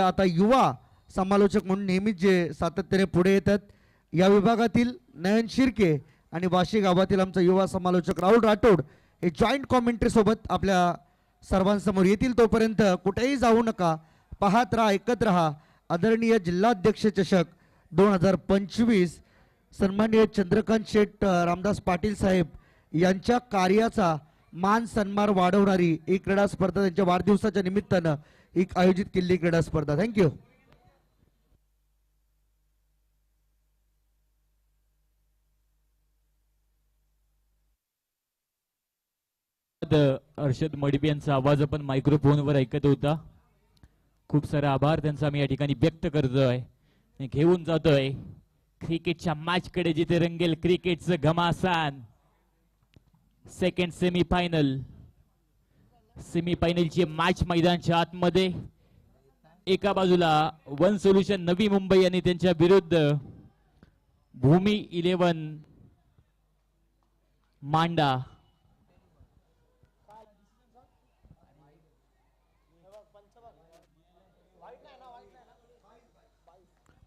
आता युवा समालोचक म्हणून नेहमीच जे सातत्याने पुढे येतात या विभागातील नयन शिर्के आणि वाशी गावातील आमचा युवा समालोचक राहुल राठोड हे जॉईंट कॉमेंट्री सोबत आपल्या सर्वांसमोर येतील. तोपर्यंत कुठेही जाऊ नका, पाहत राहा, ऐकत राहा. आदरणीय जिल्हाध्यक्ष चषक 2025 सन्माननीय चंद्रकांत शेठ रामदास पाटील साहेब यांच्या कार्याचा मान सन्मान वाढवणारी एक क्रीडा स्पर्धा त्यांच्या वाढदिवसाच्या निमित्तानं एक आयोजित केलेली क्रीडा स्पर्धा. थँक्यू. अर्षद मडबी यांचा आवाज आपण मायक्रोफोनवर ऐकत होता. खूप सारे आभार त्यांचा आम्ही या ठिकाणी व्यक्त करतोय. घेऊन जातोय क्रिकेटच्या मॅच कडे जिथे रंगेल क्रिकेटचं घमासान. सेकंड सेमीफायनलची मॅच मैदानाच्या आतमध्ये. एका बाजूला वन सोल्युशन नवी मुंबई आणि त्यांच्या विरुद्ध भूमी 11 मांडा.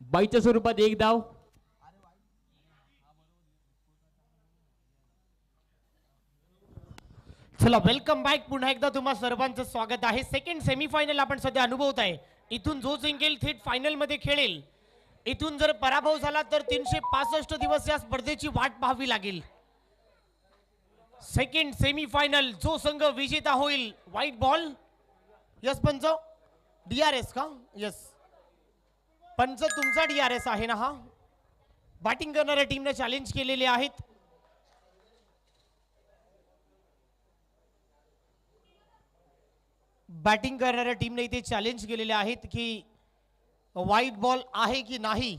बाईच्या स्वरूपात एक धाव. चला वेलकम बॅक. पुन्हा एकदा तुम्हा सर्वांचं स्वागत आहे. सेकंड सेमीफायनल आपण सध्या अनुभवत आहे. इथून जो जिंकेल थेट फायनल मध्ये खेळेल. इथून जर पराभव झाला तर 365 दिवस या स्पर्धेची वाट पाहावी लागेल. सेकंड सेमीफायनल जो संघ विजेता होईल. White ball. यस पंच. DRS का? यस पंच तुमचा DRS आहे ना हा. बॅटिंग करणाऱ्या टीमने चॅलेंज केलेले आहेत. बॅटिंग करणाऱ्या टीमने इथे चॅलेंज केलेले आहेत की व्हाईट बॉल आहे की नाही.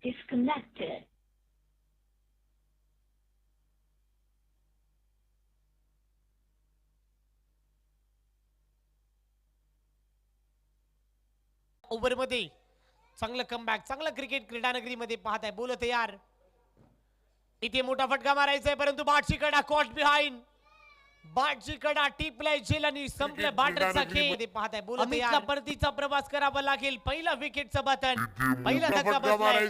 Disconnected. ओव्हर मध्ये चांगलं कमबॅक. चांगलं क्रिकेट क्रीडानगरी मध्ये पाहत आहे. बोलत यार इथे मोठा फटका मारायचा आहे परंतु बाटची कडा कॉट बिहाइंड. बाटची कडा टिपलाय झेल आणि संपलं बॅटरचा खेळ पाहत आहे. बोलत यार परतीचा प्रवास करावा लागेल. पहिला विकेटचं बटन. पहिला धक्का बसलाय.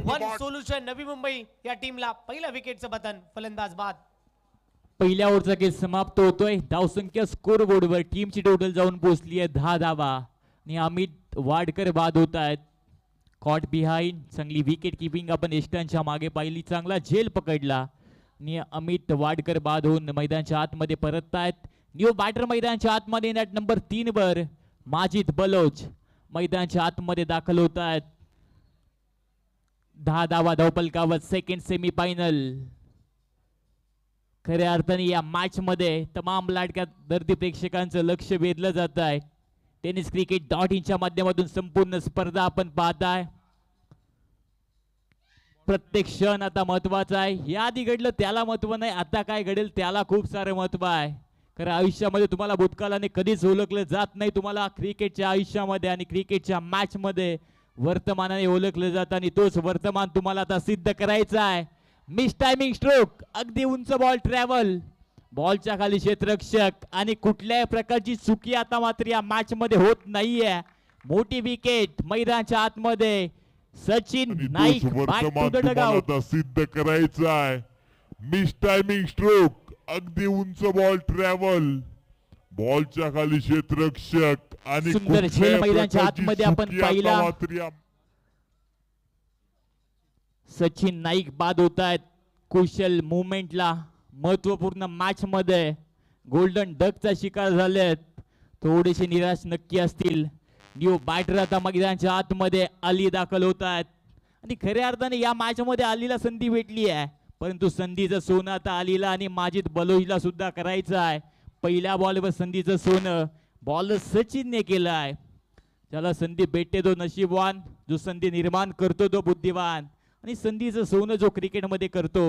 वन सोल्युशन नवी मुंबई या टीमला पहिला विकेटचं बटन. फलंदाज बाद. पहिल्या ओव्हरचा खेळ समाप्त होतोय. धावसंख्या स्कोर बोर्डवर टीमची टोटल जाऊन पोहोचली आहे 10 धावा आणि अमित वाडकर बाद होत आहेत. Caught behind. चांगली विकेट किपिंग आपण एस्टनच्या मागे पाहिली. चांगला झेल पकडला आणि अमित वाडकर बाद होऊन मैदानाच्या आतमध्ये परततायत. न्यू बॅटर मैदानाच्या आतमध्ये नॅट नंबर 3 वर माजिद बलोच मैदानाच्या आतमध्ये दाखल होत आहेत. 10 धावा धावपलकावर. Second semifinal. खऱ्या अर्थाने या मॅच मध्ये तमाम लाडक्या दर्दी प्रेक्षकांचं लक्ष वेधलं जात आहे. टेनिस क्रिकेट .inच्या माध्यमातून संपूर्ण स्पर्धा आपण पाहताय. प्रत्येक क्षण आता महत्वाचा आहे. याआधी घडलं त्याला महत्व नाही, आता काय घडेल त्याला खूप सारं महत्व आहे. कारण आयुष्यामध्ये तुम्हाला भूतकाळाने कधीच ओळखलं जात नाही. तुम्हाला क्रिकेटच्या आयुष्यामध्ये आणि क्रिकेटच्या मॅच मध्ये वर्तमानाने ओळखलं जातं आणि तोच वर्तमान तुम्हाला आता सिद्ध करायचा आहे. Miss timing stroke. अगदी उंच बॉल ट्रॅव्हल. बॉलच्या खाली क्षेत्ररक्षक आणि कुठल्याही प्रकारची चुकी आता मात्र या मॅच मध्ये होत नाहीये. मोठी विकेट मैदानाच्या आतमध्ये. Sachin Naik back to the dugout. सिद्ध करायचं आहे. मिस टायमिंग स्ट्रोक अगदी उंच बॉल ट्रॅव्हल, बॉलच्या खाली क्षेत्ररक्षक आणि सुंदर झेल कुठल्याही मैदानाच्या प्रकारची आतमध्ये आपण सुट्टी आता पाहिला. मात्र या सचिन नाईक बाद होत आहेत कुशल मुवमेंटला. महत्वपूर्ण मॅच मध्ये गोल्डन डकचा शिकार झालेत. थोडेसे निराश नक्की असतील. न्यू बॅटर आता मैदानाच्या आतमध्ये अली दाखल होत आहेत आणि खऱ्या अर्थाने या मॅच मध्ये अलीला संधी भेटली आहे, परंतु संधीचं सोनं आता अलीला आणि माजिद बलोचला सुद्धा करायचं आहे. पहिल्या बॉलवर संधीचं सोनं बॉल सचिनने केलं आहे. ज्याला संधी भेटते तो नशीबवान, जो संधी निर्माण करतो तो बुद्धिवान, आणि संधीचं सोनं जो क्रिकेटमध्ये करतो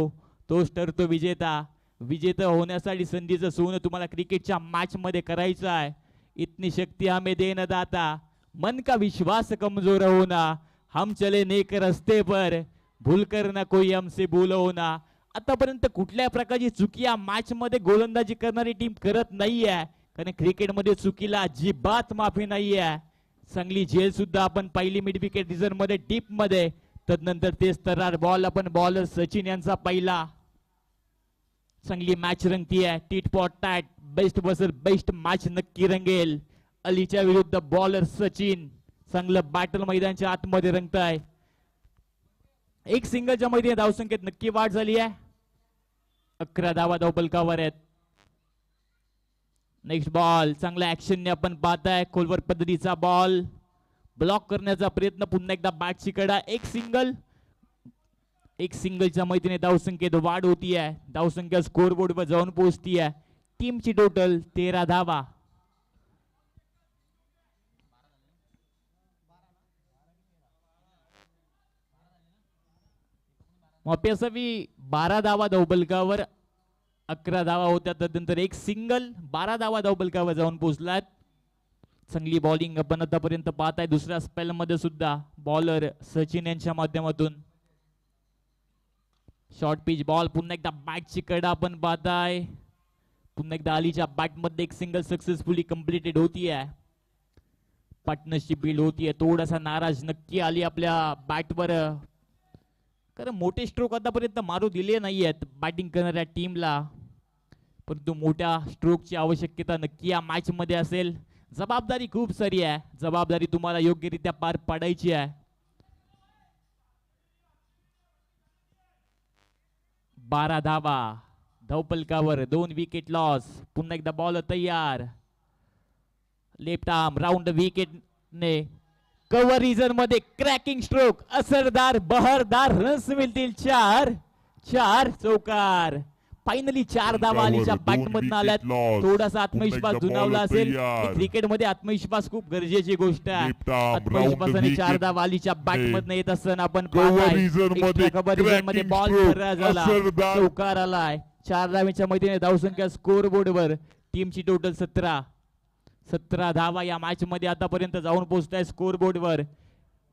तोच ठरतो विजेता. विजेता होण्यासाठी संधीचं सोनं तुम्हाला क्रिकेटच्या मॅच मध्ये करायचं आहे. इतनी शक्ति हमें देना दाता, मन का विश्वास कमजोर होना, हम चले नेक रस्ते पर, भूलकर ना कोई हमसे भूल होना. आतापर्यंत कुठल्या प्रकारची चुकी या मॅच मध्ये गोलंदाजी करणारी टीम करत नाहीये, कारण क्रिकेटमध्ये चुकीला अजिबात माफी नाहीये. चांगली झेल सुद्धा आपण पहिली मिड विकेट रिझन मध्ये डीप मध्ये, तदनंतर तेच तरार बॉल आपण बॉलर सचिन यांचा पहिला. चांगली मॅच रंगतीये, टीट फॉर टॅट, बेस्ट बसर बेस्ट मॅच नक्की रंगेल. अलीच्या विरुद्ध बॉलर सचिन, चांगलं बॅटल मैदानाच्या आतमध्ये रंगत आहे. एक सिंगलच्या मध्ये धावसंख्येत नक्की वाढ झाली आहे. 11 धावा धावपलकावर आहेत. नेक्स्ट बॉल चांगल्या ऍक्शनने आपण पाहताय. खोलवर पद्धतीचा बॉल ब्लॉक करण्याचा प्रयत्न, पुन्हा एकदा बॅटची कडा. एक सिंगलच्या मैत्रीने धावसंख्येत वाढ होती आहे. धावसंख्या स्कोर बोर्डवर जाऊन पोहोचती आहे. टीमची टोटल 13 धावा. अपेक्षावी 12 धावा धावपलकावर, 11 धावा होत्या, तदनंतर एक सिंगल, 12 धावा धावपलकावर जाऊन पोहोचलात. चांगली बॉलिंग आपण आतापर्यंत पाहताय. दुसऱ्या स्पेल मध्ये सुद्धा बॉलर सचिन यांच्या माध्यमातून. शॉर्ट पिच बॉल, पुन्हा एकदा बॅटची कडा आपण पाहताय. पुन्हा एकदा अलीच्या बॅट मध्ये एक सिंगल सक्सेसफुली कंप्लीटेड होती आहे. पार्टनरशिप बिल्ड होती आहे. थोडासा नाराज नक्की आली आपल्या बॅटवर, कारण मोठे स्ट्रोक आतापर्यंत मारू दिले नाही आहेत बॅटिंग करणाऱ्या टीमला, परंतु मोठ्या स्ट्रोकची आवश्यकता नक्की या मॅच मध्ये असेल. जबाबदारी खूप सारी आहे, जबाबदारी तुम्हाला योग्यरित्या पार पाडायची आहे. 12 धावा धावपलकावर, 2 विकेट लॉस. पुन्हा एकदा बॉल तयार. लेफ्ट आर्म राऊंड विकेट ने कव्हर रिजन मध्ये क्रॅकिंग स्ट्रोक, असरदार बहरदार रन्स मिळतील. 4 चौकार. फायनली 4 धावा अलीच्या बॅट मधून आल्यात. थोडासा आत्मविश्वास जुनावला असेल. क्रिकेट मध्ये आत्मविश्वास खूप गरजेची गोष्ट आहे. आत्मविश्वासाने 4 धावा अलीच्या बॅट मधून येत असताना आपण पाहताय. कव्हर रिजन मध्ये बॉल फरार झाला, चौकार आलाय. 4 धावेच्या मैत्रीने धावसंख्या स्कोर बोर्डवर टीमची टोटल 17 धावा या मॅच मध्ये आतापर्यंत जाऊन पोहोचताय स्कोर बोर्डवर.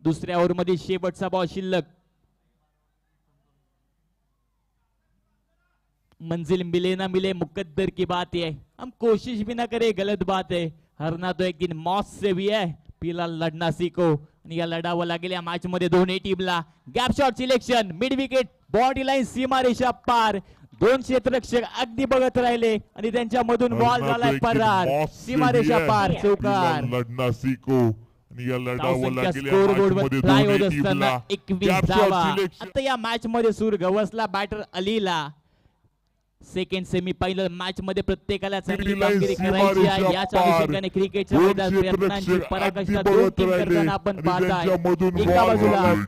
दुसऱ्या ओव्हर मध्ये शेवटचा बॉल शिल्लक. मंजिल मिले ना मिले मुकद्दर की बात है, हम कोशिश भी ना करे गलत बात है, हरना तो एक दिन मौत से भी है, पिला लढना सीखो. आणि या लढावं लागेल या मॅच मध्ये दोन्ही टीमला. Gap shot selection, mid wicket, body line, सीमारेषा पार. 2 क्षेत्ररक्षक अगदी बघत राहिले आणि त्यांच्या मधून बॉल झालाय परार. सीमारेषा पार, चौकार. लढना सीखो. आणि या लढावं लागेल या स्कोर बोर्ड match वर मध्ये ट्राय होत दोन्ही असताना टीमला. 21 Gap shot धावा. selection. आता या मॅच मध्ये सूर गवसला बॅटर अलीला. सेकंड सेमी फायनल मॅच मध्ये प्रत्येकाला चांगली कामगिरी करायची आहे. याच अनुषंगाने क्रिकेटच्या मैदानात प्रयत्नांची पराकाष्ठा दोन टीम करताना आपण पाहताय. एका बाजूला वन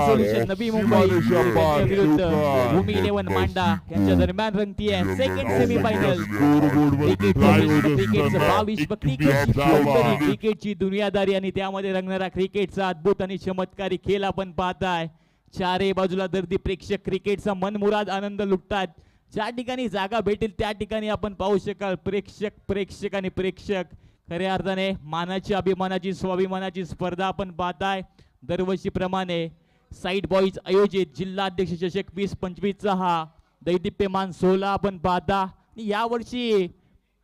सोल्युशन नवी मुंबई यांच्या विरुद्ध भूमी 11 मांडा यांच्या दरम्यान रंगती आहे सेकंड सेमी फायनल. क्रिकेटचं 22 क्रिकेटची दुनियादारी आणि त्यामध्ये रंगणारा क्रिकेटचा अद्भुत आणि चमत्कारी खेळ आपण पाहताय. चारही बाजूला दर्दी प्रेक्षक क्रिकेटचा मनमुराद आनंद लुटतात. ज्या ठिकाणी जागा भेटेल त्या ठिकाणी आपण पाहू शकाल प्रेक्षक आणि प्रेक्षक. खऱ्या अर्थाने मानाची, अभिमानाची, स्वाभिमानाची स्पर्धा आपण पाहताय. दरवर्षीप्रमाणे साईड बॉईज आयोजित जिल्हा अध्यक्ष चषक 2025 चा हा दैदिप्यमान सोहळा आपण पाहता. यावर्षी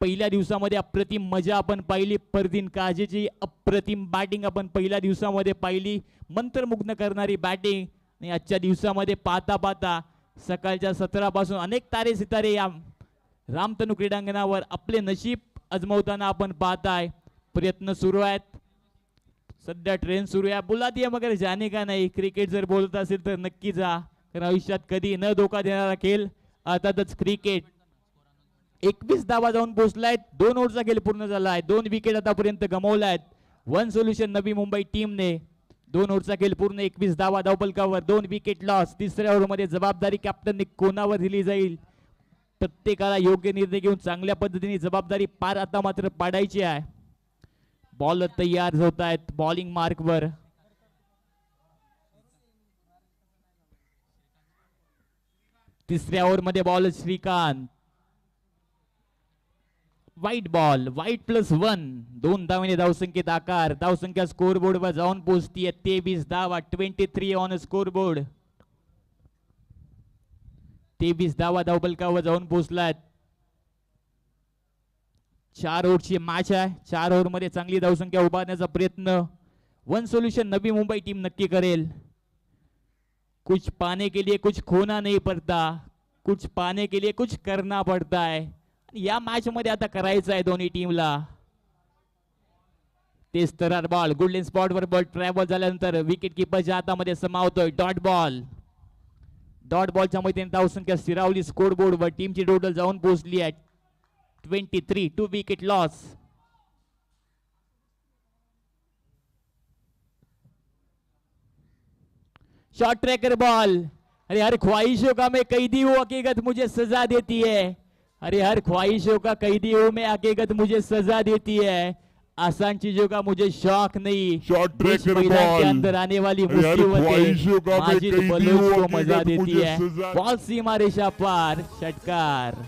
पहिल्या दिवसामध्ये अप्रतिम मजा आपण पाहिली. परदीन काजेची अप्रतिम बॅटिंग आपण पहिल्या दिवसामध्ये पाहिली. मंत्रमुग्ध करणारी बॅटिंग. आणि आजच्या दिवसामध्ये पाहता पाहता सकाळच्या 17 पासून अनेक तारे सितारे या रामतनू क्रीडांगणावर आपले नशीब अजमावताना आपण पाहताय. प्रयत्न सुरू आहेत, सध्या ट्रेन सुरू आहे. बुला दिया मगर जाने का नाही. क्रिकेट जर बोलत असेल तर नक्की जा, कारण आयुष्यात कधी न धोका देणारा खेळ अर्थातच क्रिकेट. 21 धावा जाऊन पोहोचलायत. 2 ओव्हरचा खेळ पूर्ण झाला आहे. 2 विकेट आतापर्यंत गमावल्यात वन सोल्युशन नवी मुंबई टीमने. 2 ओव्हरचा खेळ पूर्ण, 21 धावा धावपलकावर, 2 विकेट लॉस. तिसऱ्या ओव्हरमध्ये जबाबदारी कॅप्टनने कोणावर दिली जाईल? प्रत्येकाला योग्य निर्णय घेऊन चांगल्या पद्धतीने जबाबदारी पार आता मात्र पाडायची आहे. बॉलर तयार होत आहेत बॉलिंग मार्कवर. तिसऱ्या ओव्हरमध्ये बॉलर श्रीकांत. वाईट बॉल, वाईट +1. 2 धावेने धावसंख्येत आकार. धावसंख्या स्कोर बोर्डवर जाऊन पोहोचतीये 23 धावा. 23 ऑन स्कोर बोर्ड. 23 धावा धावपलकावर जाऊन पोहोचलात. 4 ओव्हरची मॅच आहे. 4 ओव्हर मध्ये चांगली धावसंख्या उभारण्याचा प्रयत्न one solution Navi Mumbai team नक्की करेल. कुछ पाने के लिए कुछ खोना नहीं पड़ता, कुछ पाने के लिए कुछ करना पड़ता है. या मॅच मध्ये आता करायचं आहे दोन्ही टीमला. तेच तर बॉल गुडलेन स्पॉट वर बॉल ट्रॅव्हल झाल्यानंतर विकेट किपरच्या हातामध्ये समावतोय. Dot ball. डॉट बॉलच्या मध्ये धावसंख्या स्थिरावली स्कोर बोर्ड वर. टीमची टोटल जाऊन पोहोचली आहे 23. 2 wicket loss. Short tracker ball. अरे हर ख्वाहिशों का मैं कैदी हूँ, हकीकत मुझे सजा देती है. अरे हर ख्वाहिशों का कैदी हूँ मैं, हकीकत मुझे सजा देती है. आसान चीजों का मुझे शौक नहीं, शॉर्ट बीच ट्रैकर मैदान के बॉल. अंदर आने वाली अरे हर मुसीबतें ख्वाहिशों का मैं माजिद कैदी बलोच हूँ, को मजा हकीकत देती मुझे है. सजा- बॉल सीमा रेखा पार. षटकार.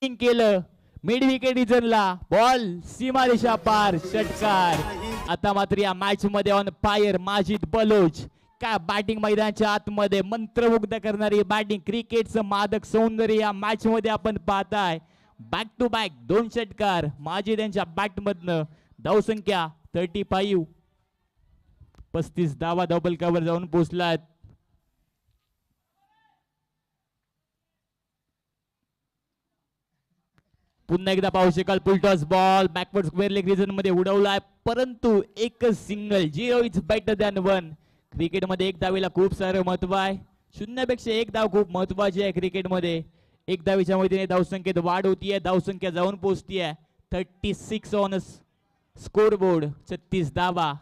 केलं मिड विकेट रिजनला. बॉल सीमारेषा पार. षटकार. आता मात्र या मॅच मध्ये ऑन फायर माजिद बलोच. काय बॅटिंग मैदानाच्या आतमध्ये मंत्रमुग्ध करणारी बॅटिंग, क्रिकेटचं मादक सौंदर्य या मॅच मध्ये आपण पाहताय. बॅक टू बॅक 2 षटकार माजिद यांच्या बॅट मधनं. धावसंख्या 35. 35 धावा धावपलकावर जाऊन पोहोचलात. पुन्हा एकदा पाहू शकाल full toss ball backward square leg region मध्ये उडवलाय, परंतु एकच सिंगल. 0 is better than 1. क्रिकेटमध्ये 1 धावेला खूप सारं महत्व आहे. 0पेक्षा 1 धाव खूप महत्वाची आहे क्रिकेटमध्ये. 1 धावेच्या मदतीने धावसंख्येत वाढ होतीये. धावसंख्या जाऊन पोहोचतीये 36 ऑन स्कोर बोर्ड. 36 धावा.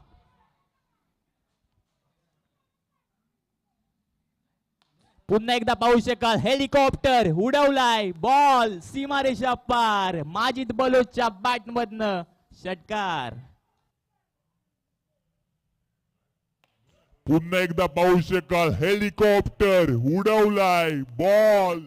पुन्हा एकदा पाहू शकाल हेलिकॉप्टर उडवलाय. बॉल सीमारेषा पार. माजिद बलोचच्या बॅट मधनं. षटकार. पुन्हा एकदा पाहू शकाल हेलिकॉप्टर उडवलाय. बॉल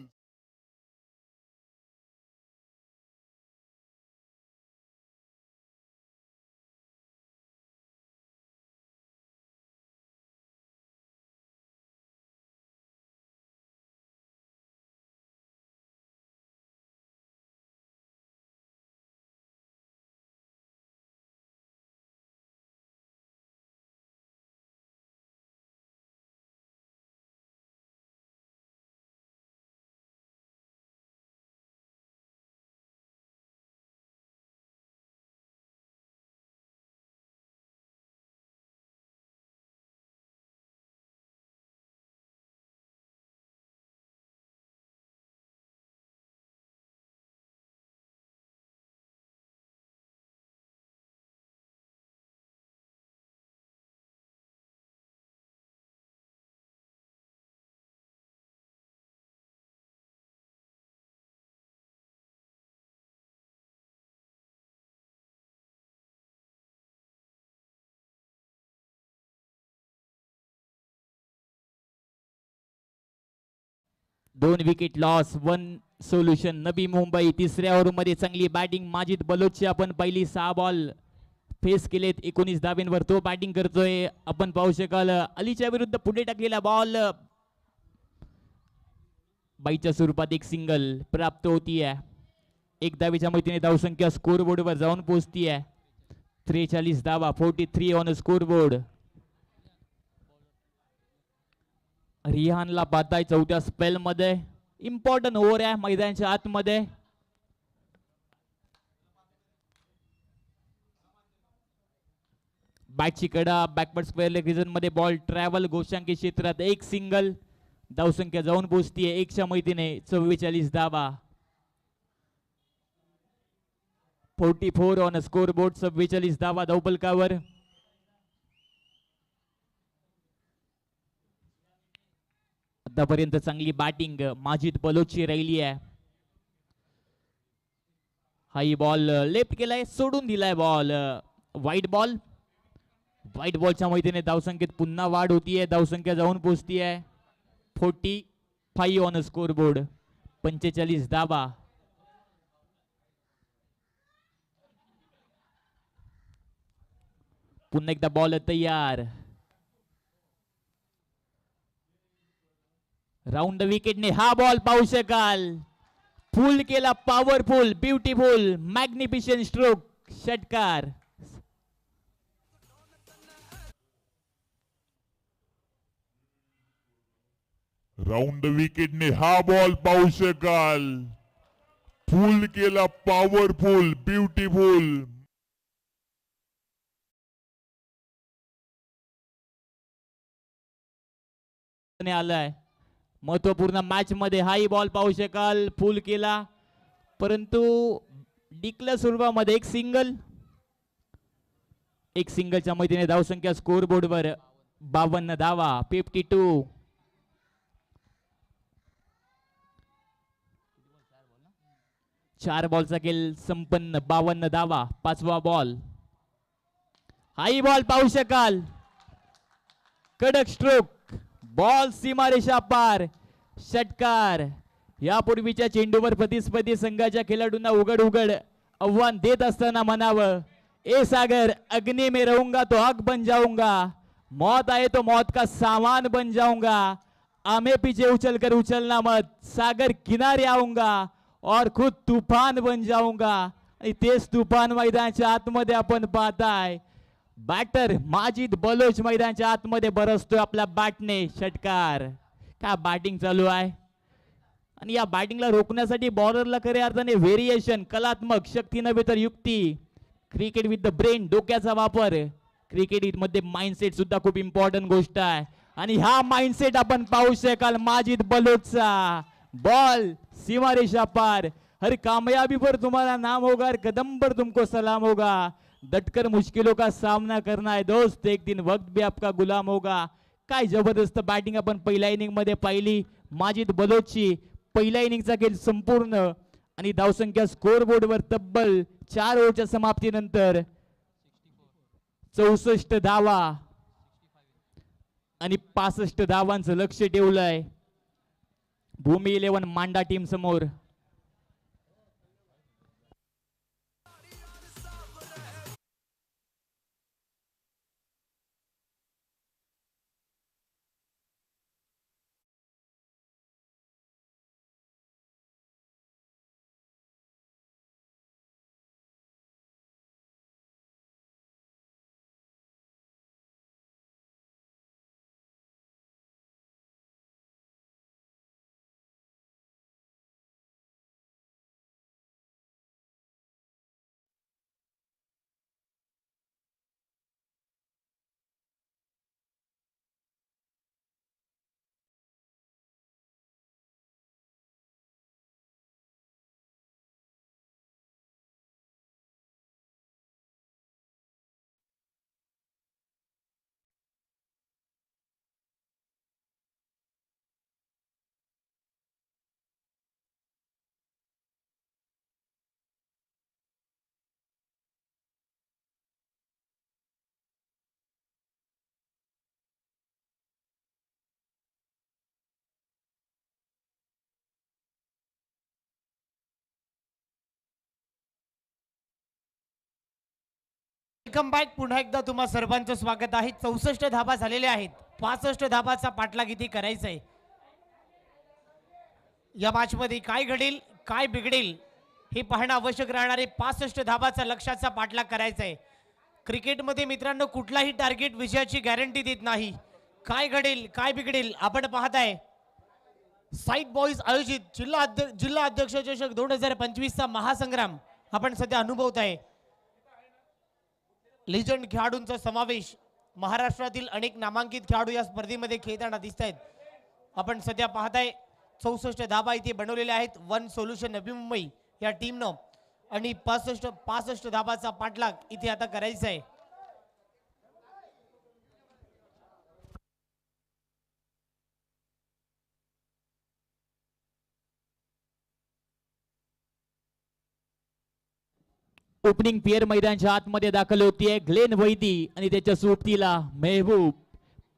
दोन wicket loss. 1 solution Navi Mumbai. तिसऱ्या ओव्हर मध्ये चांगली बॅटिंग माजिद बलोचची आपण पहिली 6 बॉल फेस केलेत. 19 धाब्यांवर तो बॅटिंग करतोय. आपण पाहू शकाल अलीच्या विरुद्ध पुढे टाकलेला बॉल बाईच्या स्वरूपात एक सिंगल प्राप्त होतीये. एक धावेच्या मदतीने धावसंख्या स्कोर बोर्डवर जाऊन पोहोचतीये 43 धावा 43 ऑन स्कोर बोर्ड. रिहानला पाहताय चौथ्या स्पेल मध्ये इम्पॉर्टंट ओव्हर आहे मैदानाच्या आतमध्ये. बॅटची कडा बॅकवर्ड स्क्वेअर लेग रिजन मध्ये बॉल ट्रॅव्हल गोशांकी क्षेत्रात एक सिंगल. धावसंख्या जाऊन पोहोचतीये एकच्या मैतीने 44 धावा 44 ऑन स्कोर बोर्ड. 44 धावा धावपलकावर. आतापर्यंत चांगली बॅटिंग माजिद बलोचची राहिली आहे. हाई बॉल लेफ्ट केलाय सोडून दिलाय बॉल व्हाईट बॉल. व्हाईट बॉलच्या मैदानात धावसंख्येत पुन्हा वाढ होतीये. धावसंख्या जाऊन पोहोचतीये 45 ऑन स्कोर बोर्ड. 45 धावा. पुन्हा एकदा बॉल तयार. राऊंड विकेटने हा बॉल पाहू शकाल. फुल केला पॉवरफुल ब्युटिफुल मॅग्निफिशियंट स्ट्रोक षटकार. राऊंड विकेटने हा बॉल पाहू शकाल. फुल केला पॉवरफुल ब्युटिफुल. आलाय महत्वपूर्ण मॅच मध्ये हाही बॉल पाहू शकाल. फुल केला परंतु डिक्लेअर स्वरूपामध्ये एक सिंगलच्या मैदानात धावसंख्या स्कोर बोर्डवर 52 धावा 52. चार बॉलचा खेळ संपन्न 52 धावा 5वा बॉल. हाई बॉल पाहू शकाल. कडक स्ट्रोक बॉल सीमारेषा पार षटकार. यापूर्वीच्या चेंडूवर प्रतिस्पर्धी संघाच्या खेळाडूंना उघड आव्हान देत असताना म्हणावं ए सागर अग्नि में रहूंगा तो आग बन जाऊंगा. मौत आए तो मौत का सामान बन जाऊंगा. आमे पीछे उछल कर उछलना मत. सागर किनारे आऊंगा और खुद तूफान बन जाऊंगा. आणि तेच तुफान मैदानाच्या आतमध्ये आपण पाहताय. बॅटर माजिद बलोच मैदानाच्या आतमध्ये बरसतोय आपल्या बॅटने षटकार. काय बॅटिंग चालू आहे आणि या बॅटिंगला रोखण्यासाठी बॉलरला खऱ्या अर्थाने व्हेरिएशन कलात्मक शक्ती नव्हे तर युक्ती. क्रिकेट विथ द ब्रेन डोक्याचा वापर. क्रिकेट मध्ये माइंडसेट सुद्धा खूप इम्पॉर्टंट गोष्ट आहे आणि हा माइंडसेट आपण पाहू शकाल माजिद बलोचचा. बॉल सीमारेषा पार. हर कामयाबी पर तुम्हारा नाम होगा हर कदम पर तुमको सलाम होगा. डटकर मुश्किलों का सामना करना है दोस्त एक दिन वक्त भी आपका गुलाम होगा. काय जबरदस्त बॅटिंग आपण पहिल्या इनिंग मध्ये पाहिली माजिद बलोचची. पहिल्या इनिंगचा खेळ संपूर्ण आणि धावसंख्या स्कोर बोर्डवर तब्बल 4 ओव्हरच्या समाप्तीनंतर 64 धावा आणि 65 धावांचं लक्ष ठेवलंय भूमी 11 मांडा टीम समोर. Welcome back. पुन्हा एकदा तुम्हा सर्वांचं स्वागत आहे. 64 धाबा झालेले आहेत. 65 धाबाचा पाठलाग इथे करायचा आहे. या मॅच मध्ये काय घडेल काय बिघडेल हे पाहणं आवश्यक राहणारे 65 धाबाचा लक्ष्याचा पाठलाग करायचा आहे. क्रिकेटमध्ये मित्रांनो कुठलाही टार्गेट विजयाची गॅरंटी देत नाही. काय घडेल काय बिघडेल आपण पाहताय. साईट बॉईज आयोजित जिल्हा अध्यक्ष चषक 2025 चा महासंग्राम आपण सध्या अनुभवत आहे. लिजंड खेळाडूंचा समावेश महाराष्ट्रातील अनेक नामांकित खेळाडू या स्पर्धेमध्ये खेळताना दिसत आहेत. आपण सध्या पाहताय 64 धाबा इथे बनवलेल्या आहेत वन सोल्युशन नवी मुंबई या टीमनं आणि 65 धाबाचा पाठलाग इथे आता करायचा आहे. ओपनिंग पेअर मैदानाच्या आतमध्ये दाखल होतीये ग्लेन वैदी आणि त्याच्या सोबतीला मेहबूब.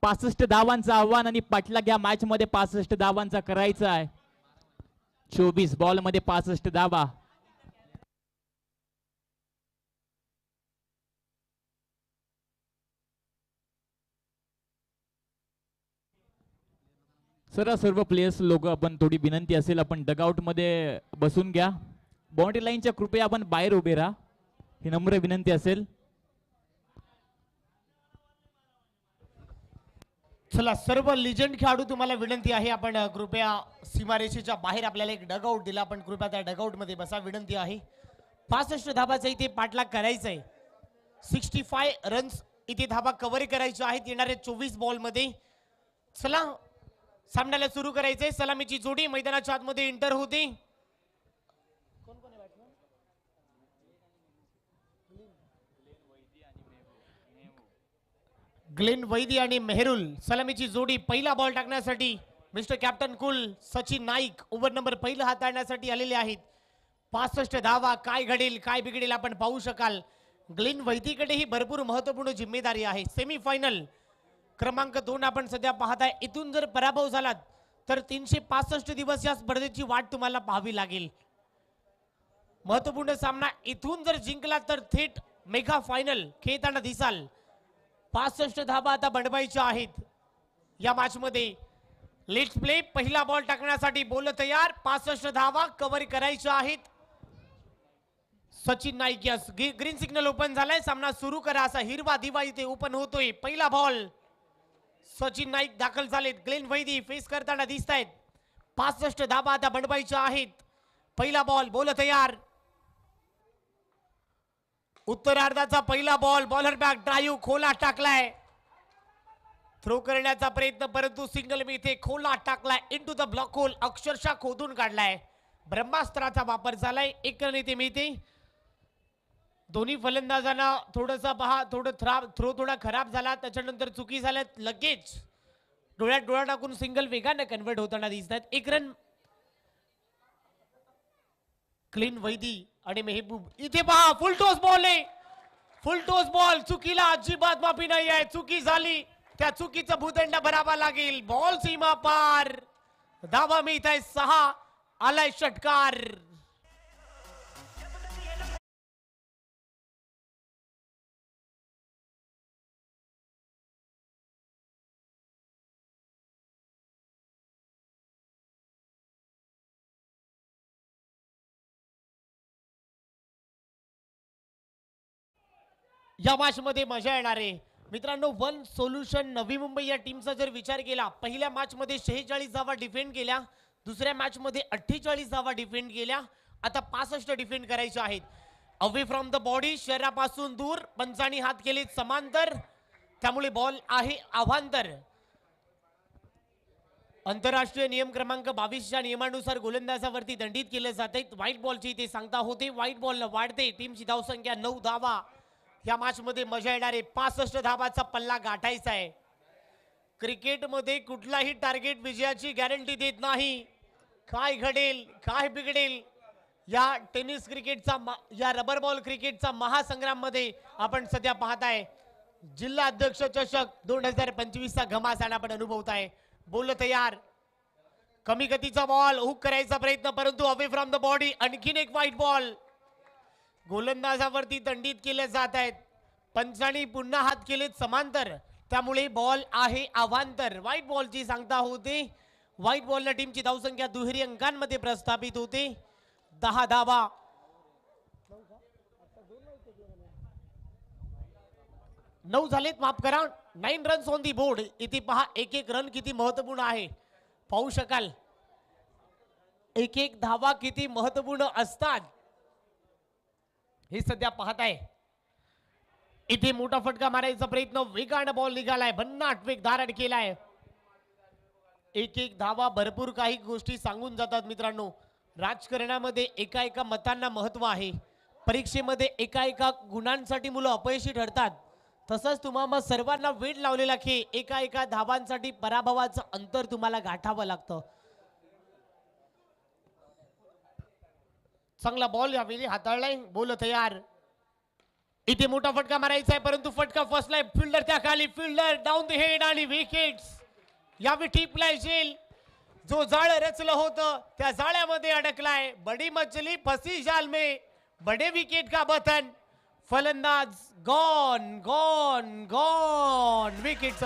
65 धावांचं आव्हान आणि पाठलाग या मॅच मध्ये 65 धावांचा करायचा आहे. 24 बॉल मध्ये 65 धावा. सर्व प्लेयर्स लोक आपण थोडी विनंती असेल आपण डगआउट मध्ये बसून घ्या. बाउंड्री लाईनच्या कृपया आपण बाहेर उभे राहा ही नम्र विनंती असेल. चला सर्व लिजंड खेळाडू तुम्हाला विनंती आहे आपण कृपया सीमारेषेच्या बाहेर आपल्याला एक डगआउट दिला आपण कृपया त्या डगआउट मध्ये बसा विनंती आहे. 65 धाबाचा इथे पाठलाग करायचा आहे. 65 रन्स इथे धाबा कव्हर करायचे आहेत येणाऱ्या 24 बॉल मध्ये. चला सामन्याला सुरू करायचंय. सलामीची जोडी मैदानाच्या आतमध्ये एंटर होते. ग्लेन वैदी आणि मेहरुल सलामीची जोडी. पहिला बॉल टाकण्यासाठी मिस्टर कॅप्टन कुल सचिन नाईक ओव्हर नंबर पहिला हाताळण्यासाठी आलेले आहेत. 65 धावा. काय घडेल काय बिघडेल आपण पाहू शकाल. ग्लेन वैदीकडे ही भरपूर महत्वपूर्ण जिम्मेदारी आहे. सेमीफायनल क्रमांक 2 आपण सध्या पाहताय. इथून जर पराभव झालात तर 365 दिवस या स्पर्धेची वाट तुम्हाला पाहावी लागेल. महत्वपूर्ण सामना इथून जर जिंकला तर थेट मेगा फायनल खेळताना दिसाल. 65 धाबा आता बनवायच्या आहेत या मॅच मध्ये. Let's play. पहिला बॉल टाकण्यासाठी बोल तयार. 65 धावा कव्हर करायच्या आहेत. Sachin Naik yes green signal open झालाय. सामना सुरू करा असा हिरवा दिवा इथे ओपन होतोय. पहिला बॉल सचिन नाईक दाखल झालेत. ग्लेन वैदी फेस करताना दिसत आहेत. 65 धाबा आता बनवायच्या आहेत. पहिला बॉल बोल तयार. उत्तरार्धाचा पहिला बॉल. बॉलर बॅक ड्राईव्ह खोला टाकलाय. थ्रो करण्याचा प्रयत्न परंतु सिंगल मी इथे खोला टाकलाय. इनटू द ब्लॉक होल अक्षरशः खोदून काढलाय. ब्रह्मास्त्राचा वापर झालाय. एक रन इथे मिळते. दोन्ही फलंदाजांना थोडंसं पहा थ्रो थोडा खराब झाला त्याच्यानंतर चुकी झाल्या लगेच डोळ्यात डोळा टाकून सिंगल वेगाने कन्वर्ट होताना दिसत आहेत. एक रन. क्लीन वैदी आणि मेहबूब इथे पहा फुल टॉस बॉल आहे. फुल टॉस बॉल. चुकीला अजिबात माफी नाही आहे. चुकी झाली त्या चुकीचा भूदंड भरावा लागेल. बॉल सीमा पार. धावा मिळत आहे 6. आलाय षटकार. या मॅच मध्ये मजा येणार आहे मित्रांनो. वन सोल्युशन नवी मुंबई या टीमचा जर विचार केला पहिल्या मॅच मध्ये 46 धावा डिफेंड केल्या. दुसऱ्या मॅच मध्ये 48 धावा डिफेंड केल्या. आता 65 डिफेंड करायचे आहेत. अवे फ्रॉम द बॉडी शरीरापासून दूर. पंचांनी हात केले समांतर त्यामुळे बॉल आहे अवांतर. आंतरराष्ट्रीय नियम क्रमांक 22 च्या नियमानुसार गोलंदाजावरती दंडित केले जाते. व्हाईट बॉलची इथे सांगता होते. व्हाईट बॉल वाढते. टीमची धावसंख्या 9 धावा. या मॅच मध्ये मजा येणार आहे. 65 धावाचा पल्ला गाठायचा आहे. क्रिकेटमध्ये कुठलाही टार्गेट विजयाची गॅरंटी देत नाही. काय घडेल काय बिघडेल या टेनिस क्रिकेटचा या रबर बॉल क्रिकेटचा महासंग्राम मध्ये आपण सध्या पाहताय. जिल्हा अध्यक्ष चषक 2025 चा घमासान आपण अनुभवताय. बोल तयार. कमी गतीचा बॉल हुक करायचा प्रयत्न परंतु अवे फ्रॉम द बॉडी. आणखीन एक व्हाईट बॉल. गोलंदाजावरती दंडित केले जात आहेत. पंचांनी पुन्हा हात केलेत समांतर त्यामुळे बॉल आहे अवांतर. व्हाईट बॉलची सांगता होते. व्हाईट बॉलला टीमची धावसंख्या दुहेरी अंकांमध्ये प्रस्थापित होते. 10 धावा. 9 झालेत, माफ करा. 9 रन्स ऑन दी बोर्ड. इथे पहा एक एक रन किती महत्वपूर्ण आहे, पाहू शकाल. एक एक धावा किती महत्वपूर्ण असतात हे सध्या पाहताय. इथे मोठा फटका मारायचा प्रयत्न, वेगाने बॉल निघालाय, भन्नाट वेग धारण केलाय. एक एक धावा भरपूर काही गोष्टी सांगून जातात मित्रांनो. राजकारणामध्ये एका एका मतांना महत्व आहे, परीक्षेमध्ये एका एका गुणांसाठी मुलं अपयशी ठरतात. तसंच तुम्हाला सर्वांना वेळ लावलेला खेळ, एका एका धावांसाठी पराभवाचं अंतर तुम्हाला गाठावं लागतं. चांगला बॉल यावेळी हाताळलाय, बॉल तयार. इथे मोठा फटका मारायचा आहे, परंतु फटका फसलाय. फिल्डर त्या खाली, फिल्डर डाऊन द हेड आणि विकेट्स. यावेळी टिपलाय झेल. जो जाळ रचलं होतं त्या जाळ्यामध्ये अडकलाय. बडी मछली फसी जाल में, बडे विकेट का बतन. फलंदाज गॉन गॉन गॉन. विकेट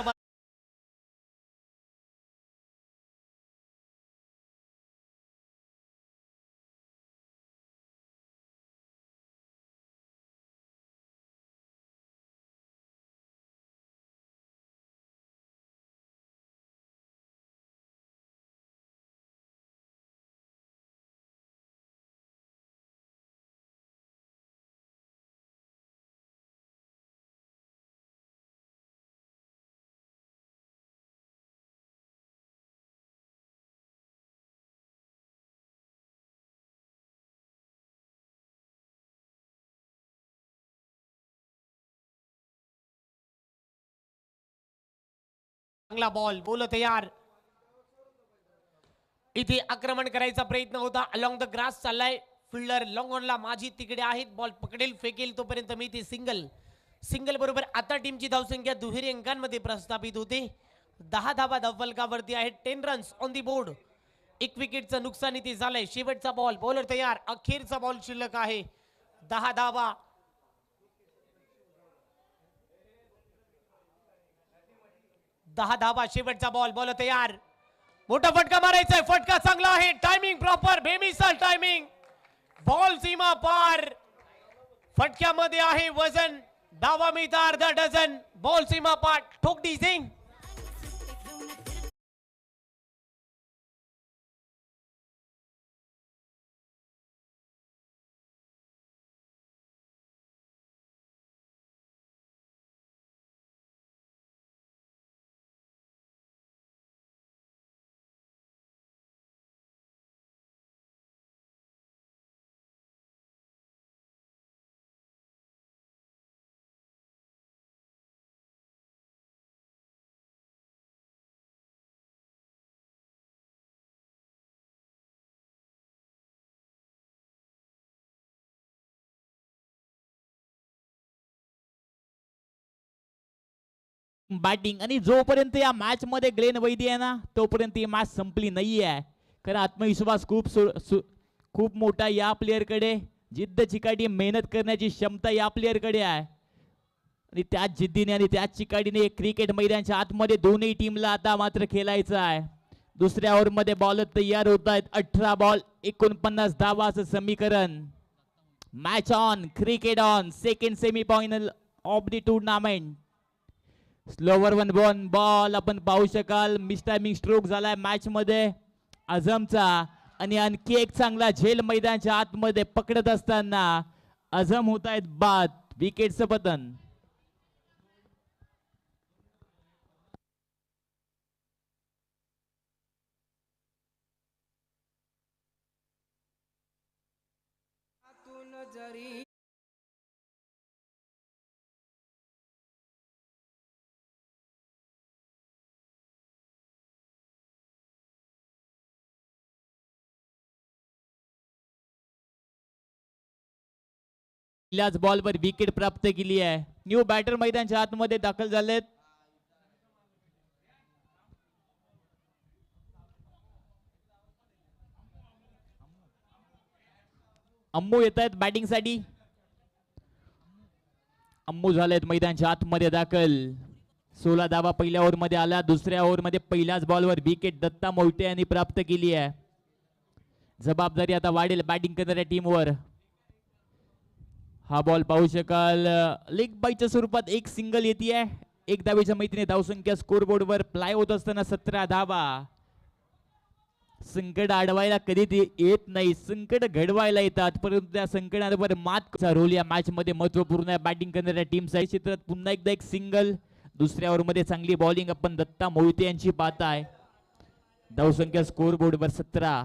चांगला बॉल, बॉल तयार. इथे आक्रमण करायचा प्रयत्न होता, अलॉंग द ग्रास चाललाय. फिल्डर लॉंग ऑनला माझी तिकडे आहेत, बॉल पकडेल फेकेल तोपर्यंत मी ती सिंगल. सिंगल बरोबर आता टीमची धावसंख्या दुहेरी अंकांमध्ये प्रस्थापित होते. 10 धावा धावफलकावरती आहेत. 10 रन्स ऑन दी बोर्ड. एक विकेटचं नुकसान इथे झालंय. शेवटचा बॉल, बॉलर तयार. अखेरचा बॉल शिल्लक आहे. 10 धावा. 10 धावा, शेवटचा बॉल, बॉल तयार. मोठा फटका मारायचा आहे, फटका चांगला आहे. टायमिंग प्रॉपर, बेमिसाल टायमिंग. बॉल सीमा पार. फटक्यामध्ये आहे वजन. धावा मिळता अर्धा डझन. बॉल सीमा पार. ठोकडी सिंग. बॅटिंग आणि जोपर्यंत या मॅच मध्ये ग्लेन वैदी आहे ना तोपर्यंत ही मॅच संपली नाहीये. कारण आत्मविश्वास खूप मोठा या प्लेयर कडे, जिद्द चिकाटी मेहनत करण्याची क्षमता या प्लेयर कडे आहे. आणि त्याच जिद्दीने आणि त्याच चिकाटीने क्रिकेट मैदानाच्या आतमध्ये दोन्ही टीमला आता मात्र खेळायचं आहे. दुसऱ्या ओव्हर मध्ये बॉलर तयार होत आहेत. 18 बॉल 49 धावाचं समीकरण. Match on, cricket on. Second semifinal of the tournament. Slower one ball आपण पाहू शकाल. मिसटायमिंग स्ट्रोक झालाय मॅच मध्ये अझमचा. आणि आणखी एक चांगला झेल मैदानाच्या आतमध्ये पकडत असताना अझम होत आहेत बाद. विकेटचं पतन. पहिल्याच बॉलवर विकेट प्राप्त केली आहे. न्यू बॅटर मैदानाच्या आतमध्ये दाखल झालेत. अम्मू येत आहेत बॅटिंग साठी. अम्मू झालेत मैदानाच्या आतमध्ये दाखल. 16 धावा पहिल्या ओव्हर मध्ये आला. दुसऱ्या ओव्हर मध्ये पहिल्याच बॉलवर विकेट दत्ता मोहिते यांनी प्राप्त केली आहे. जबाबदारी आता वाढेल बॅटिंग करणाऱ्या टीमवर. हा बॉल पाहू शकाल लेग बाईच्या स्वरूपात एक सिंगल येते एक धावेच्या मैत्रीने धावसंख्या स्कोर बोर्डवर प्लाय होत असताना 17 धावा. संकट अडवायला कधी ते येत नाही, संकट घडवायला येतात, परंतु त्या संकटावर मात रोल या मॅच मध्ये महत्वपूर्ण बॅटिंग करणाऱ्या टीम साठी क्षेत्रात पुन्हा एकदा एक सिंगल. दुसऱ्या ओव्हर मध्ये चांगली बॉलिंग आपण दत्ता मोहिते यांची पाहताय. धावसंख्या स्कोर बोर्डवर 17.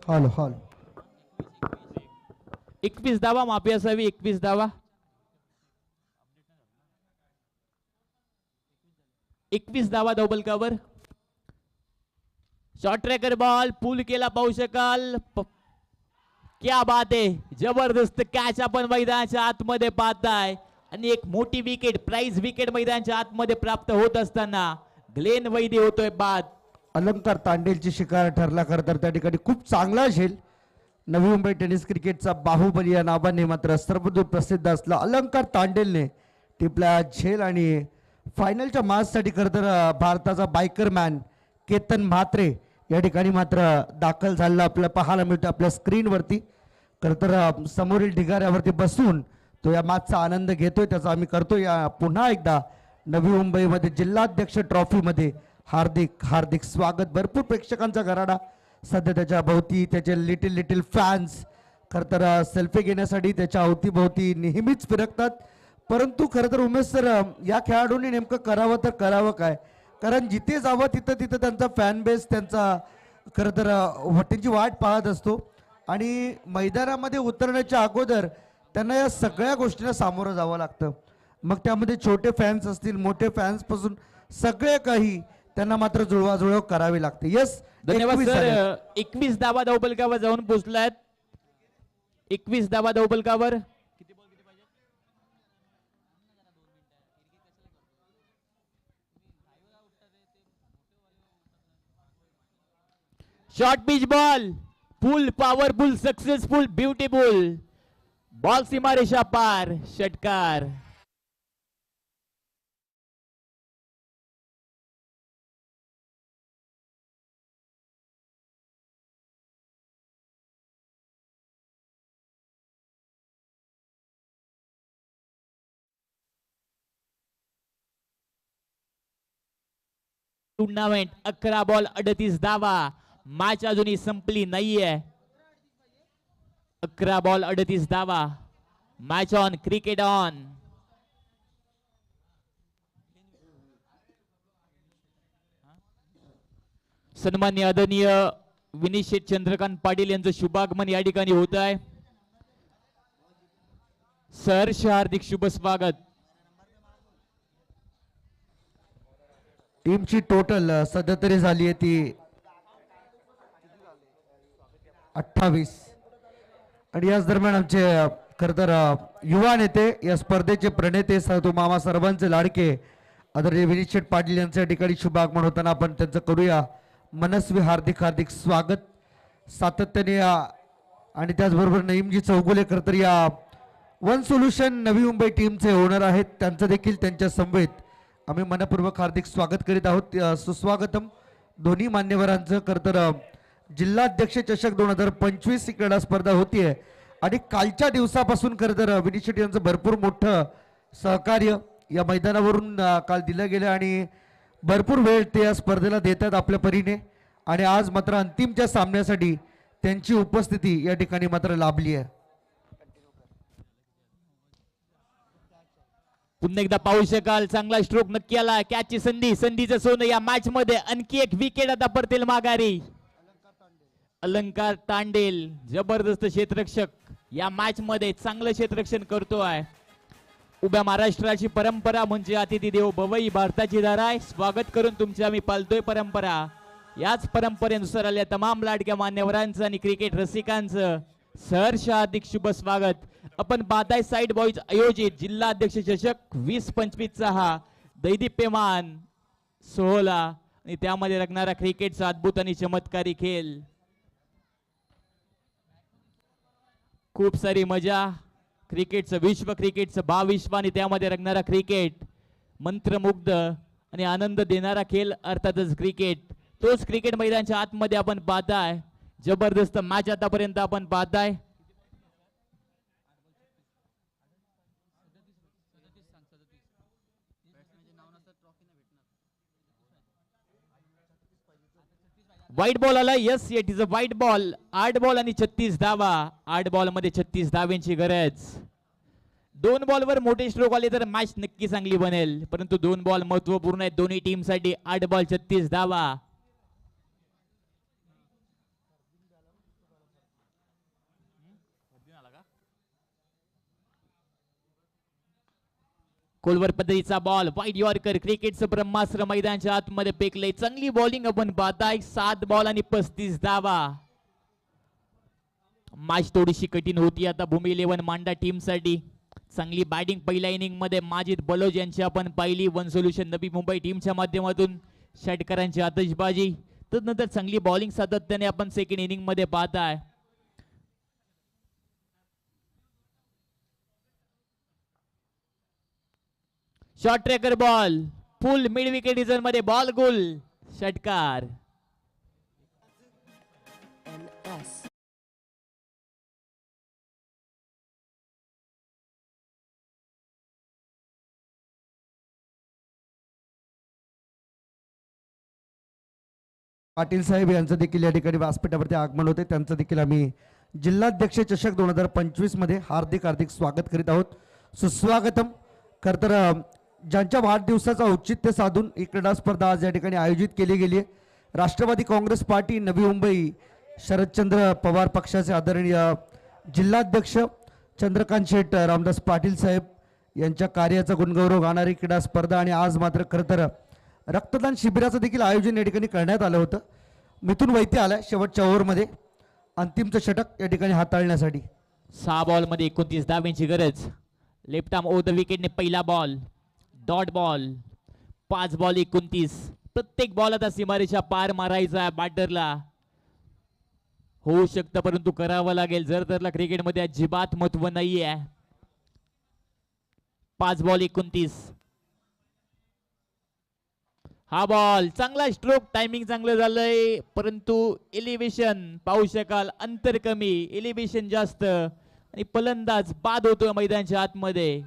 हॅलो हॅलो 21 धावा माफी असावी. 21 धावा. 21 धावा धावबलकावर. शॉर्ट ट्रॅकर बॉल पुल केला पाहू शकाल. क्या बात आहे, जबरदस्त कॅच आपण मैदानाच्या आतमध्ये पाहताय आणि एक मोठी विकेट प्राइज विकेट मैदानाच्या आतमध्ये प्राप्त होत असताना ग्लेन वैदी होतोय बाद. अलंकार तांडेलची शिकार ठरला. खरं तर त्या ठिकाणी खूप चांगला झेल. नवी मुंबई टेनिस क्रिकेटचा बाहुबली या नावाने मात्र सर्वदूर प्रसिद्ध असला अलंकार तांडेलने टिपला झेल आणि फायनलच्या मॅचसाठी खरं तर भारताचा बायकर मॅन केतन म्हात्रे या ठिकाणी मात्र दाखल झालेला आपल्याला पाहायला मिळतं आपल्या स्क्रीनवरती. खरं तर समोरील ढिगाऱ्यावरती बसून तो या मॅचचा आनंद घेतोय, त्याचा आम्ही करतो या पुन्हा एकदा नवी मुंबईमध्ये जिल्हाध्यक्ष ट्रॉफीमध्ये हार्दिक हार्दिक स्वागत. भरपूर प्रेक्षकांचा गराडा सध्या त्याच्या भोवती, त्याचे लिटिल फॅन्स खरं तर सेल्फी घेण्यासाठी त्याच्या अवतीभोवती नेहमीच फिरकतात. परंतु खरं तर उमेश सर या खेळाडूंनी नेमकं करावं तर करावं काय, कारण जिथे जावं तिथं तिथं त्यांचा फॅन बेस त्यांचा खरं तर त्यांची वाट पाहत असतो आणि मैदानामध्ये उतरण्याच्या अगोदर त्यांना या सगळ्या गोष्टींना सामोरं जावं लागतं. मग त्यामध्ये छोटे फॅन्स असतील, मोठे फॅन्स पासून सगळे काही त्यांना मात्र जुळवाजुळव करावी लागते. यस धन्यवाद सर. 21 धावा धावबलकावर जाऊन पोहोचलात. 21 धावा धावबलकावर. Short pitch ball full powerful successful beautiful ball सीमारेषा पार षटकार. टुर्नामेंट 11 बॉल 38 धावा. मॅच अजूनही संपली नाहीये. 11 बॉल 38 धावा. Match on, cricket on. सन्मान्य आदरणीय विनीत शेठ चंद्रकांत पाटील यांचं शुभागमन या ठिकाणी होत आहे. सहर्ष हार्दिक शुभ स्वागत. टीमची टोटल सध्या तरी झाली आहे ती 28 आणि याच दरम्यान आमचे खरं तर युवा नेते या स्पर्धेचे प्रणेते तो मामा सर्वांचे लाडके आदरणीय विनीत शेठ पाटील यांच्या ठिकाणी शुभागमन होताना आपण त्यांचं करूया मनस्वी हार्दिक हार्दिक स्वागत. सातत्याने आणि त्याचबरोबर नईमजी चौगुले खरं तर या वन सोल्युशन नवी मुंबई टीमचे ओनर आहेत, त्यांचं देखील त्यांच्या समवेत आम्ही मनपूर्वक हार्दिक स्वागत करीत आहोत. सुस्वागतम दोन्ही मान्यवरांचं. खरं तर जिल्हाध्यक्ष चषक 2025 ही क्रीडा स्पर्धा होतीये आणि कालच्या दिवसापासून खरं तर विनीत शेट्टी यांचं भरपूर मोठं सहकार्य या मैदानावरून काल दिलं गेलं आणि भरपूर वेळ ते या स्पर्धेला देतात आपल्या परीने आणि आज मात्र अंतिमच्या सामन्यासाठी त्यांची उपस्थिती या ठिकाणी मात्र लाभली आहे. पुन्हा एकदा पाहू शकाल चांगला स्ट्रोक नक्की आला. कॅचची संधी, संधीचं सोनं या मॅच मध्ये. आणखी एक विकेट आता परतेल माघारी. अलंकार तांडेल जबरदस्त क्षेत्ररक्षक या मॅच मध्ये चांगलं क्षेत्ररक्षण करतोय. उभ्या महाराष्ट्राची परंपरा म्हणजे अतिथी देवो भव ही भारताची धारा आहे. स्वागत करून तुमची आम्ही पालतोय परंपरा. याच परंपरेनुसार आल्या तमाम लाडक्या मान्यवरांचं आणि क्रिकेट रसिकांचं सहर्ष हार्दिक शुभ स्वागत. आपण बादाय साइड बॉईज आयोजित जिल्हा अध्यक्ष चषक 2025 चा हा दैदिप्यमान सोहळा आणि त्यामध्ये रंगणारा क्रिकेटचा अद्भुत आणि चमत्कारी खेळ. खूप सारी मजा. क्रिकेटचं विश्व, क्रिकेटचं भाविश्व आणि त्यामध्ये रंगणारा क्रिकेट, मंत्रमुग्ध आणि आनंद देणारा खेळ अर्थातच क्रिकेट. तोच क्रिकेट मैदानाच्या आतमध्ये आपण पाहताय. जबरदस्त मॅच आतापर्यंत आपण पाहताय. व्हाईट बॉल आला. Yes, it is a white ball. 8 ball आणि 36 धावा. 8 बॉल मध्ये 36 धाव्यांची गरज. 2 बॉलवर मोठे स्ट्रोक आले तर मॅच नक्की चांगली बनेल, परंतु 2 बॉल महत्वपूर्ण आहेत दोन्ही टीम साठी. 8 बॉल 36 धावा. कोलवर पद्धतीचा बॉल. वाईट यॉर्कर. क्रिकेटचं ब्रह्मास्त्र मैदानाच्या आतमध्ये पेकले. चांगली बॉलिंग आपण पाहताय. 7 बॉल आणि 35 धावा. मॅच थोडीशी कठीण होती आता भूमी 11 मांडा टीम साठी. चांगली बॅटिंग पहिल्या इनिंग मध्ये माजिद बलोच यांची आपण पाहिली. वन सोल्युशन नवी मुंबई टीमच्या माध्यमातून. षटकारांची आतषबाजी. तदनंतर चांगली बॉलिंग सातत्याने आपण सेकंड इनिंग मध्ये पाहताय. Short tracker ball. फुल मिड विकेट रिझन मध्ये बॉल गोल. षटकार. पाटील साहेब यांचं देखील या ठिकाणी व्यासपीठावरती आगमन होते. त्यांचं देखील आम्ही जिल्हाध्यक्ष चषक 2025 मध्ये हार्दिक हार्दिक स्वागत करीत आहोत. सुस्वागतम. खरं तर ज्यांच्या वाढदिवसाचं औचित्य साधून ही क्रीडा स्पर्धा आज या ठिकाणी आयोजित केली गेली आहे. राष्ट्रवादी काँग्रेस पार्टी नवी मुंबई शरदचंद्र पवार पक्षाचे आदरणीय जिल्हाध्यक्ष चंद्रकांत शेठ रामदास पाटील साहेब यांच्या कार्याचा गुणगौरव गाणारी क्रीडा स्पर्धा. आणि आज मात्र खरं तर रक्तदान शिबिराचं देखील आयोजन या ठिकाणी करण्यात आलं होतं. मिथुन वैद्य आलाय शेवटच्या ओव्हरमध्ये अंतिमचं षटक या ठिकाणी हाताळण्यासाठी. 6 बॉल मध्ये 29 धाव्यांची गरज. लेफ्ट आर्म ओव्हर द विकेटने पहिला बॉल. Dot ball. 5 बॉल 29. प्रत्येक बॉल आता सीमारेषा पार मारायचा आहे बॅटरला. होऊ शकतं परंतु करावं लागेल. जर तरला क्रिकेटमध्ये अजिबात महत्व नाहीये. 5 बॉल 29. हा बॉल चांगला स्ट्रोक. टायमिंग चांगलं झालंय परंतु एलिव्हेशन पाहू शकाल. अंतर कमी, एलिव्हेशन जास्त आणि फलंदाज बाद होतोय मैदानाच्या आतमध्ये.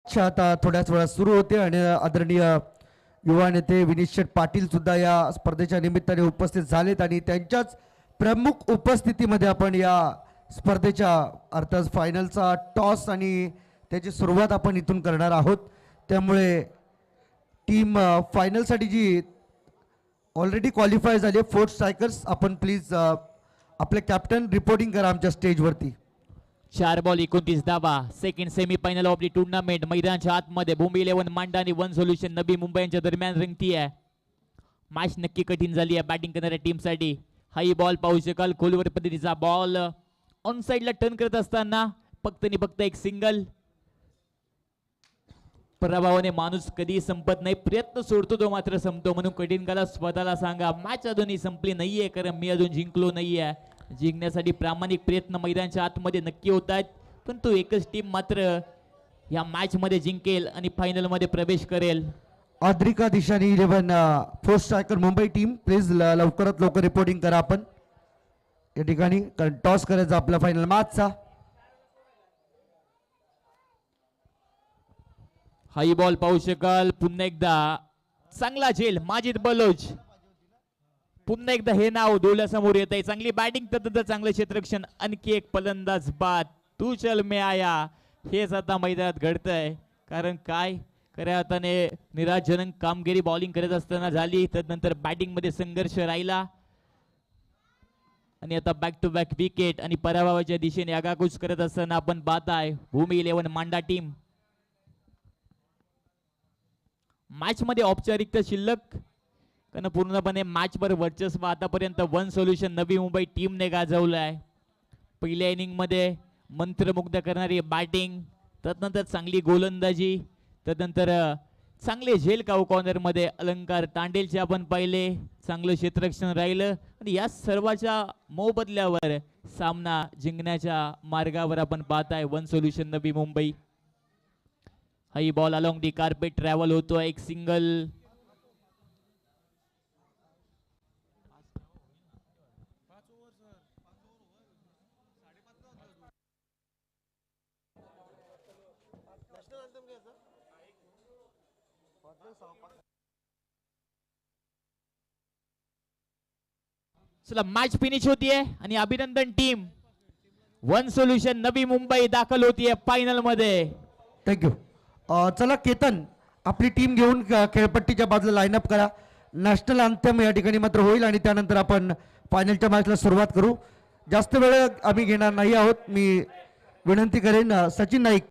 आता थोड्याच वेळात सुरू होते आणि आदरणीय युवा नेते विनीत शेठ पाटील सुद्धा या स्पर्धेच्या निमित्ताने उपस्थित झालेत आणि त्यांच्याच प्रमुख उपस्थितीमध्ये आपण या स्पर्धेच्या अर्थात फायनलचा टॉस आणि त्याची सुरुवात आपण इथून करणार आहोत. त्यामुळे टीम फायनलसाठी जी ऑलरेडी क्वालिफाय झाली 4 स्ट्रायकर्स, आपण प्लीज आपले कॅप्टन रिपोर्टिंग करा आमच्या स्टेजवरती. 4 बॉल 29 धावा. Second semi final of the tournament मैदानाच्या आतमध्ये भूमी 11 मांडा आणि वन सोल्युशन नवी मुंबई यांच्या दरम्यान रंगती आहे. मॅच नक्की कठीण झाली आहे बॅटिंग करणाऱ्या टीमसाठी. हाई बॉल पाहू शकाल. खोलवर पद्धतीचा बॉल ऑन साइडला टर्न करत असताना फक्त आणि फक्त एक सिंगल. पराभवाने माणूस कधी संपत नाही. प्रयत्न सोडतो तो मात्र संपतो. म्हणून कठीण काला स्वतःला सांगा मॅच अजूनही संपली नाहीये, कारण मी अजून जिंकलो नाहीये. जिंकण्यासाठी प्रामाणिक प्रयत्न मैदानाच्या आतमध्ये नक्की होत आहेत, पण तो एकच टीम मात्र या मॅच मध्ये जिंकेल आणि फायनल मध्ये प्रवेश करेल. Adrika Dishani 11 4 striker Mumbai team, please लवकरात लवकर रिपोर्टिंग करा आपण या ठिकाणी, कारण टॉस करायचा आपला फायनल मॅचचा. हाई बॉल पाहू शकाल. पुन्हा एकदा चांगला झेल माजिद बलोच. पुन्हा एकदा हे नाव डोळ्यासमोर येत आहे. चांगली बॅटिंग तर चांगलं क्षेत्ररक्षण. आणखी एक फलंदाज बाद. तू चल मे आया. हेच आता मैदानात घडतंय, कारण काय खऱ्या हाताने निराशजनक कामगिरी बॉलिंग करत असताना झाली. त्यानंतर बॅटिंग मध्ये संघर्ष राहिला आणि आता बॅक टू बॅक विकेट आणि पराभवाच्या दिशेने आगाकूच करत असताना आपण पाहताय भूमी 11 मांडा टीम. मॅच मध्ये औपचारिकता शिल्लक, कारण पूर्णपणे मॅच वर वर्चस्व आतापर्यंत वन सोल्युशन नवी मुंबई टीमने गाजवलंय. पहिल्या इनिंग मध्ये मंत्रमुग्ध करणारी बॅटिंग, त्यानंतर चांगली गोलंदाजी, त्यानंतर चांगले झेल काऊ कॉर्नर मध्ये अलंकार तांडेलचे आपण पाहिले. चांगलं क्षेत्ररक्षण राहिलं आणि या सर्वाच्या मोबदल्यावर सामना जिंकण्याच्या मार्गावर आपण पाहताय one solution Navi Mumbai. High ball along the carpet travel होतो. एक सिंगल. चला मॅच फिनिश होतीये आणि अभिनंदन team one solution Navi Mumbai दाखल होतीये फायनल मध्ये. थँक्यू. चला केतन, आपली टीम घेऊन खेळपट्टीच्या बाजूला लाईनअप करा. नॅशनल अंथम या ठिकाणी मात्र होईल आणि त्यानंतर आपण फायनलच्या मॅचला सुरुवात करू. जास्त वेळ आम्ही घेणार नाही आहोत. मी विनंती करेन सचिन नाईक